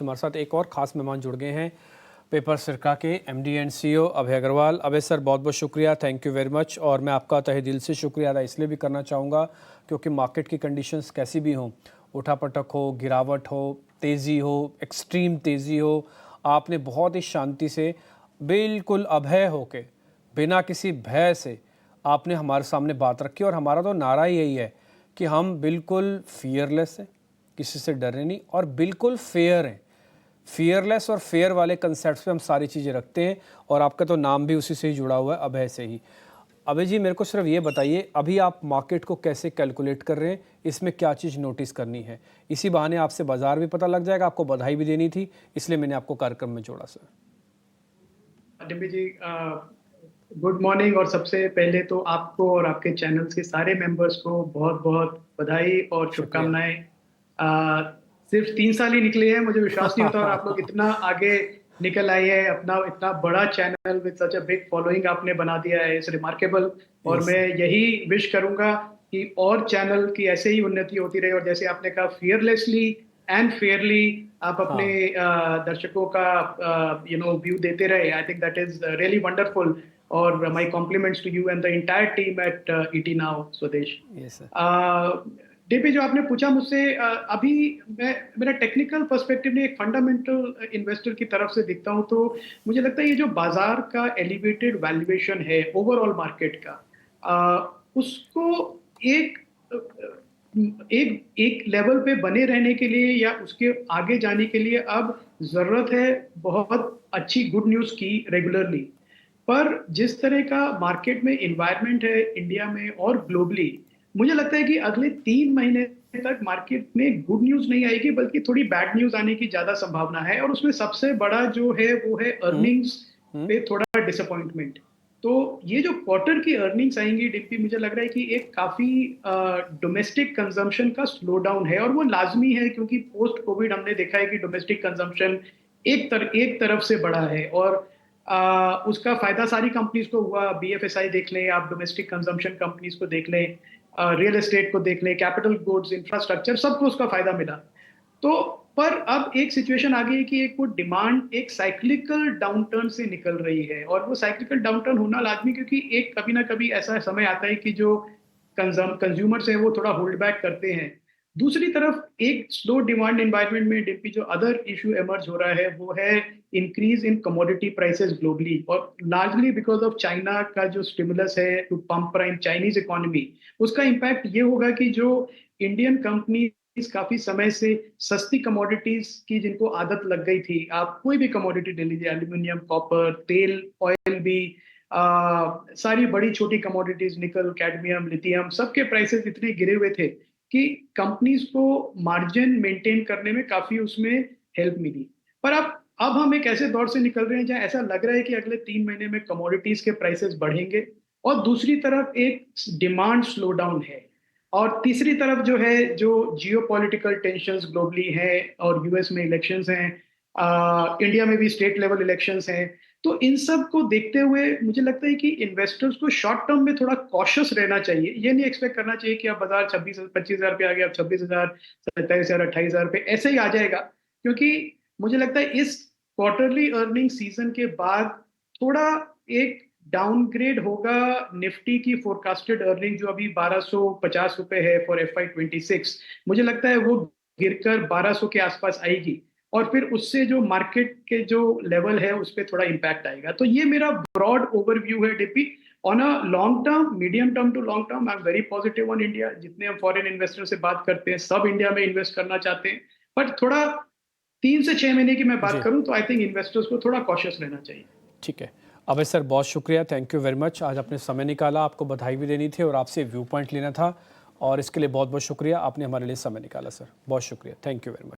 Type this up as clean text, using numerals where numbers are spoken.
हमारे साथ एक और ख़ास मेहमान जुड़ गए हैं, पेपर सिरका के MD and CEO Abhay Agarwal. Abhay sir, बहुत बहुत शुक्रिया, थैंक यू वेरी मच। और मैं आपका तहे दिल से शुक्रिया अदा इसलिए भी करना चाहूँगा क्योंकि मार्केट की कंडीशंस कैसी भी हों, उठापटक हो, गिरावट हो, तेज़ी हो, एक्सट्रीम तेज़ी हो, आपने बहुत ही शांति से, बिल्कुल अभय होके, बिना किसी भय से आपने हमारे सामने बात रखी। और हमारा तो नारा ही यही है कि हम बिल्कुल फियरलेस हैं, किसी से डरे नहीं और बिल्कुल फेयर हैं। फियरलेस और फेयर वाले कंसेप्ट पे हम सारी चीज़ें रखते हैं और आपका तो नाम भी उसी से ही जुड़ा हुआ है, अभय से ही। अभय जी, मेरे को सिर्फ ये बताइए, अभी आप मार्केट को कैसे कैलकुलेट कर रहे हैं, इसमें क्या चीज़ नोटिस करनी है? इसी बहाने आपसे बाजार भी पता लग जाएगा, आपको बधाई भी देनी थी, इसलिए मैंने आपको कार्यक्रम में जोड़ा सर। डिम्पी जी, गुड मॉर्निंग। और सबसे पहले तो आपको और आपके चैनल्स के सारे मेंबर्स को बहुत बहुत बधाई और शुक्रिया। शुभकामनाएं। सिर्फ 3 साल ही निकले हैं, मुझे विश्वास नहीं होता, और आप लोग इतना आगे निकल आए हैं। अपना इतना बड़ा channel with such a big following आपने बना दिया है, इट्स रिमार्केबल। और यस मैं सर। यही विश करूंगा कि और चैनल की ऐसे ही उन्नति होती रहे, और जैसे आपने कहा फियरलेसली एंड फेयरली आप अपने हाँ। दर्शकों का व्यू देते रहे। I think that is really wonderful. और my compliments to you and the entire team at ET now Swadesh. Yes sir. DP, जो आपने पूछा मुझसे, अभी मैं मेरा टेक्निकल पर्सपेक्टिव ने एक फंडामेंटल इन्वेस्टर की तरफ से दिखता हूं, तो मुझे लगता है ये जो बाजार का एलिवेटेड वैल्यूएशन है ओवरऑल मार्केट का, उसको एक एक एक लेवल पे बने रहने के लिए या उसके आगे जाने के लिए अब जरूरत है बहुत अच्छी गुड न्यूज की रेगुलरली। पर जिस तरह का मार्केट में इन्वायरमेंट है इंडिया में और ग्लोबली, मुझे लगता है कि अगले 3 महीने तक मार्केट में गुड न्यूज नहीं आएगी, बल्कि थोड़ी बैड न्यूज आने की ज्यादा संभावना है। और उसमें सबसे बड़ा जो है वो है हम्म। अर्निंग्स हम्म। पे थोड़ा डिसअपॉइंटमेंट। तो ये जो क्वार्टर की अर्निंग्स आएंगी डिप्टी, मुझे लग रहा है कि एक काफी डोमेस्टिक कंजम्पशन का स्लो डाउन है, और वो लाजमी है क्योंकि पोस्ट कोविड हमने देखा है कि डोमेस्टिक कंजम्पशन एक तरफ से बढ़ा है। और उसका फायदा सारी कंपनीज को हुआ। बीएफएसआई देख लें आप, डोमेस्टिक कंजम्पशन कंपनीज को देख लें, रियल एस्टेट को देख लें, कैपिटल गुड्स, इंफ्रास्ट्रक्चर, सबको उसका फायदा मिला। तो पर अब एक सिचुएशन आ गई है कि एक वो डिमांड एक साइक्लिकल डाउनटर्न से निकल रही है, और वो साइक्लिकल डाउनटर्न होना लाजमी, क्योंकि एक कभी ना कभी ऐसा समय आता है कि जो कंज्यूमर्स है वो थोड़ा होल्ड बैक करते हैं। दूसरी तरफ एक स्लो डिमांड एनवायरनमेंट में डिप्टी जो अदर इशू एमर्ज हो रहा है वो है increase in commodity prices globally, और लार्जली बिकॉज ऑफ चाइना का जो स्टिमुलस है to pump prime Chinese economy. उसका इम्पैक्ट ये होगा कि जो इंडियन कंपनी काफी समय से सस्ती कमोडिटीज की जिनको आदत लग गई थी, आप कोई भी कमोडिटी ले लीजिए, एल्यूमिनियम, कॉपर, तेल, ऑयल भी, सारी बड़ी छोटी कमोडिटीज, निकल, कैडमियम, लिथियम, सबके प्राइसेस इतने गिरे हुए थे कि कंपनीज को मार्जिन मेंटेन करने में काफी उसमें हेल्प मिली। पर अब हम एक ऐसे दौर से निकल रहे हैं जहां ऐसा लग रहा है कि अगले 3 महीने में कमोडिटीज के प्राइसेस बढ़ेंगे, और दूसरी तरफ एक डिमांड स्लो डाउन है। और तीसरी तरफ जो है, जो जियो पॉलिटिकल टेंशन ग्लोबली है, और यूएस में इलेक्शंस हैं, इंडिया में भी स्टेट लेवल इलेक्शंस हैं। तो इन सब को देखते हुए मुझे लगता है कि इन्वेस्टर्स को शॉर्ट टर्म में थोड़ा कॉशियस रहना चाहिए। ये नहीं एक्सपेक्ट करना चाहिए कि अब बाजार 26-25 हजार पे आ गया, अब 26 हजार, 27 हजार, 28 हजार पे ऐसे ही आ जाएगा। क्योंकि मुझे लगता है इस क्वार्टरली अर्निंग सीजन के बाद थोड़ा एक डाउनग्रेड होगा निफ्टी की फोरकास्टेड अर्निंग, जो अभी 1250 रुपए है फॉर FY 26। मुझे लगता है वो गिरकर 1200 के आसपास आएगी, और फिर उससे जो मार्केट के जो लेवल है उस पर थोड़ा इम्पैक्ट आएगा। तो ये मेरा ब्रॉड ओवरव्यू है डिपी। On a long term, medium term to long term, I am very positive on India. जितने हम फॉरेन इन्वेस्टर से बात करते हैं, सब इंडिया में इन्वेस्ट करना चाहते हैं। बट थोड़ा 3 से 6 महीने की मैं बात जी। करूं तो आई थिंक इन्वेस्टर्स को थोड़ा कॉशियस रहना चाहिए। ठीक है। अभय सर, बहुत शुक्रिया, थैंक यू वेरी मच। आज आपने समय निकाला, आपको बधाई भी देनी थी और आपसे व्यू पॉइंट लेना था, और इसके लिए बहुत बहुत शुक्रिया, आपने हमारे लिए समय निकाला सर। बहुत शुक्रिया, थैंक यू वेरी मच।